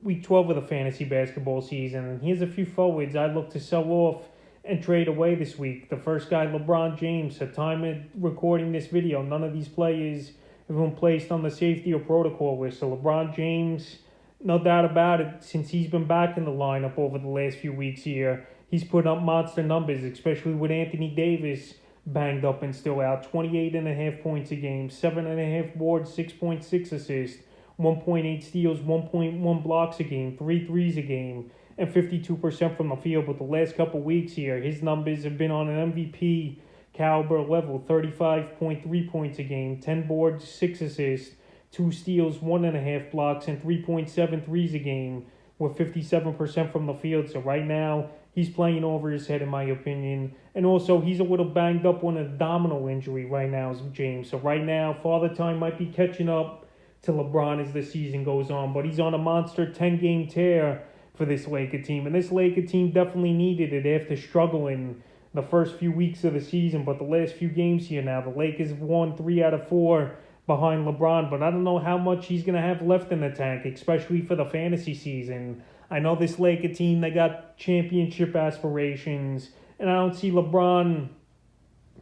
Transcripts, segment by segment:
week 12 of the fantasy basketball season. And here's a few forwards I look to sell off and trade away this week. The first guy, LeBron James. At time of recording this video, none of these players have been placed on the safety or protocol list. So LeBron James, no doubt about it, since he's been back in the lineup over the last few weeks here, he's putting up monster numbers, especially with Anthony Davis banged up and still out. 28.5 points a game, 7.5 boards, 6.6 assists, 1.8 steals, 1.1 blocks a game, 3 threes a game, and 52% from the field. But the last couple weeks here, his numbers have been on an MVP caliber level. 35.3 points a game, 10 boards, 6 assists, 2 steals, 1.5 blocks, and 3.7 threes a game, with 57% from the field. So right now, he's playing over his head, in my opinion. And also, he's a little banged up on a abdominal injury right now, James. So right now, Father Time might be catching up to LeBron as the season goes on. But he's on a monster 10-game tear for this Laker team. And this Laker team definitely needed it after struggling the first few weeks of the season. But the last few games here now, the Lakers have won 3 out of 4 behind LeBron. But I don't know how much he's going to have left in the tank, especially for the fantasy season. I know this Laker team, they got championship aspirations, and I don't see LeBron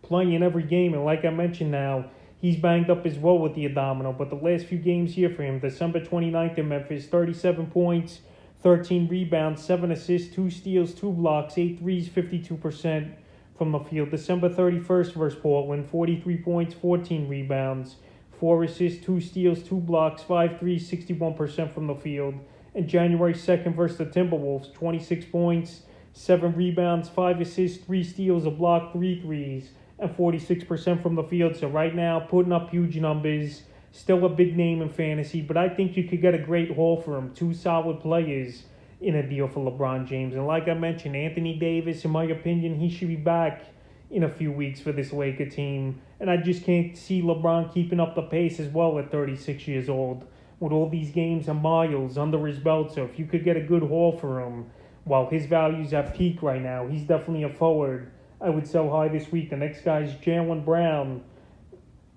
playing every game. And like I mentioned now, he's banged up as well with the abdominal. But the last few games here for him, December 29th in Memphis, 37 points, 13 rebounds, 7 assists, 2 steals, 2 blocks, 8 threes, 52% from the field. December 31st versus Portland, 43 points, 14 rebounds, 4 assists, 2 steals, 2 blocks, 5 threes, 61% from the field. And January 2nd versus the Timberwolves, 26 points, 7 rebounds, 5 assists, 3 steals, a block, 3 threes, and 46% from the field. So right now, putting up huge numbers, still a big name in fantasy, but I think you could get a great haul for him. 2 solid players in a deal for LeBron James. And like I mentioned, Anthony Davis, in my opinion, he should be back in a few weeks for this Laker team. And I just can't see LeBron keeping up the pace as well at 36 years old, with all these games and miles under his belt. So if you could get a good haul for him while his value's at peak right now, he's definitely a forward I would sell high this week. The next guy is Jaylen Brown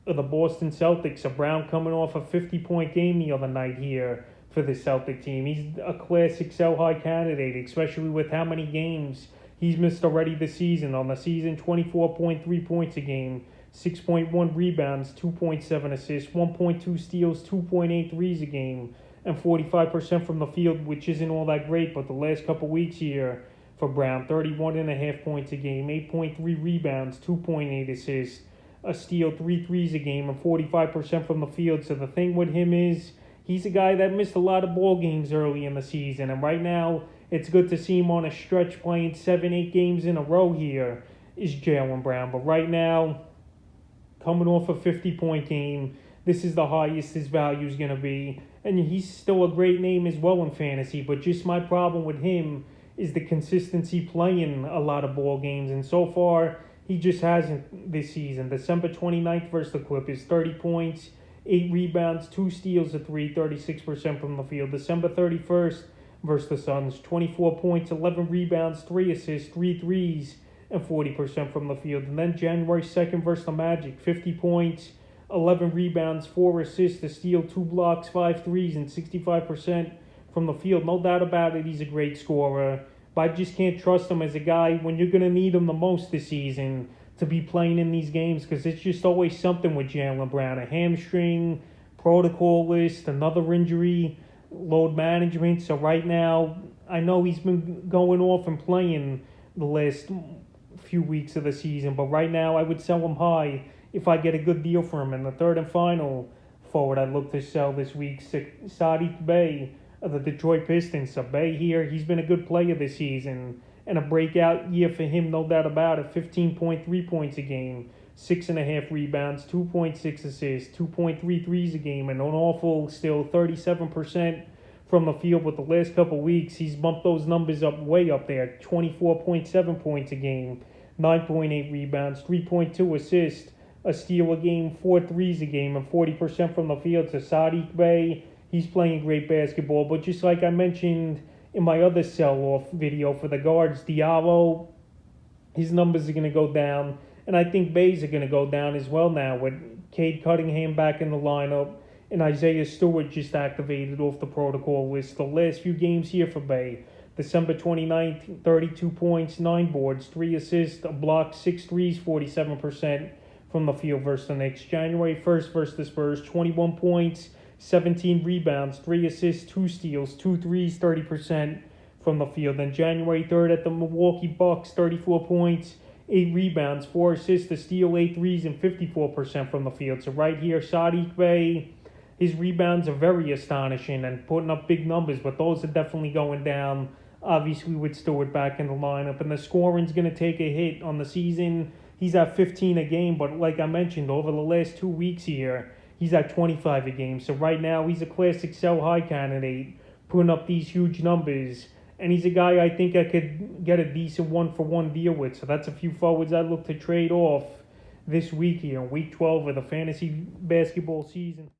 of the Boston Celtics. So Brown coming off a 50-point game the other night here for the Celtic team. He's a classic sell high candidate, especially with how many games he's missed already this season. On the season, 24.3 points a game, 6.1 rebounds, 2.7 assists, 1.2 steals, 2.8 threes a game, and 45% from the field, which isn't all that great. But the last couple weeks here for Brown, 31.5 points a game, 8.3 rebounds, 2.8 assists, a steal, 3 threes a game, and 45% from the field. So the thing with him is he's a guy that missed a lot of ball games early in the season. And right now, it's good to see him on a stretch playing 7-8 games in a row here is Jaylen Brown. But right now, coming off a 50-point game, this is the highest his value is going to be. And he's still a great name as well in fantasy. But just my problem with him is the consistency playing a lot of ball games. And so far, he just hasn't this season. December 29th versus the Clippers, 30 points, 8 rebounds, 2 steals, a 3, 36% from the field. December 31st versus the Suns, 24 points, 11 rebounds, 3 assists, 3 threes, and 40% from the field. And then January 2nd versus the Magic, 50 points, 11 rebounds, 4 assists, a steal, 2 blocks, 5 threes, and 65% from the field. No doubt about it, he's a great scorer. But I just can't trust him as a guy when you're going to need him the most this season to be playing in these games, because it's just always something with Jaylen Brown. A hamstring, protocol list, another injury, load management. So right now, I know he's been going off and playing the last few weeks of the season, but right now I would sell him high if I get a good deal for him. And the third and final forward I'd look to sell this week, Sadiq Bey of the Detroit Pistons. So Bey here, he's been a good player this season, and a breakout year for him, no doubt about it. 15.3 points a game, 6.5 rebounds, 2.6 assists, 2.3 threes a game, and an awful still 37% from the field. With the last couple weeks, he's bumped those numbers up way up there. 24.7 points a game, 9.8 rebounds, 3.2 assists, a steal a game, 4 threes a game, and 40% from the field. So Sadiq Bey, he's playing great basketball. But just like I mentioned in my other sell-off video for the guards, Diallo, his numbers are going to go down. And I think Bey's are going to go down as well now with Cade Cunningham back in the lineup and Isaiah Stewart just activated off the protocol list. The last few games here for Bay. December 29th, 32 points, 9 boards, 3 assists, a block, 6 threes, 47% from the field versus the Knicks. January 1st versus the Spurs, 21 points, 17 rebounds, 3 assists, 2 steals, 2 threes, 30% from the field. Then January 3rd at the Milwaukee Bucks, 34 points, 8 rebounds, 4 assists, a steal, 8 threes, and 54% from the field. So right here, Sadiq Bey, his rebounds are very astonishing and putting up big numbers, but those are definitely going down, obviously, with Stewart back in the lineup. And the scoring's going to take a hit on the season. He's at 15 a game, but like I mentioned, over the last 2 weeks here, he's at 25 a game. So right now, he's a classic sell-high candidate, putting up these huge numbers. And he's a guy I think I could get a decent one-for-one deal with. So that's a few forwards I look to trade off this week here, week 12 of the fantasy basketball season.